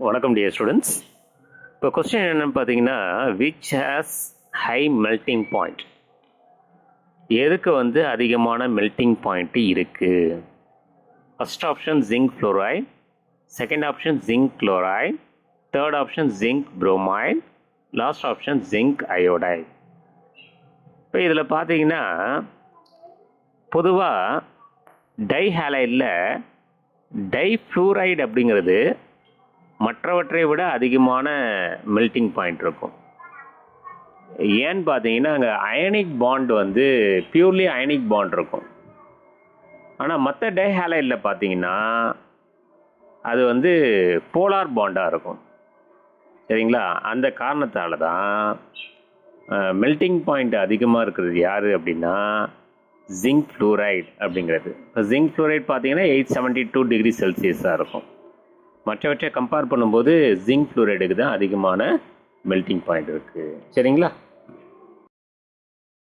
வணக்கம் dear students. இப்போ question என்னென்னு பார்த்தீங்கன்னா, which has high melting point, எதுக்கு வந்து அதிகமான மெல்ட்டிங் பாயிண்ட்டு இருக்குது? First option zinc fluoride, second option zinc chloride, third option zinc bromide, last option zinc iodide. இப்போ இதில் பார்த்தீங்கன்னா பொதுவாக டைஹாலைடில் டைஃப்ளூரைடு அப்படிங்கிறது மற்றவற்றை விட அதிகமான மெல்ட்டிங் பாயிண்ட் இருக்கும். ஏன்னு பார்த்தீங்கன்னா அங்கே அயனிக் பாண்ட் வந்து பியூர்லி அயனிக் பாண்ட் இருக்கும். ஆனால் மற்ற டைஹாலைடில் பார்த்தீங்கன்னா அது வந்து போலார் பாண்டாக இருக்கும். சரிங்களா? அந்த காரணத்தால் தான் மெல்ட்டிங் பாயிண்ட் அதிகமாக இருக்கிறது யார் அப்படின்னா ஜிங்க் ஃப்ளூரைட் அப்படிங்கிறது. இப்போ ஜிங்க் ஃப்ளூரைட் பார்த்தீங்கன்னா 872 டிகிரி செல்சியஸாக இருக்கும். மற்றவற்றை கம்பேர் பண்ணும்போது ஜிங்க் ஃப்ளூரைடுக்கு தான் அதிகமான மெல்ட்டிங் பாயிண்ட் இருக்குது. சரிங்களா?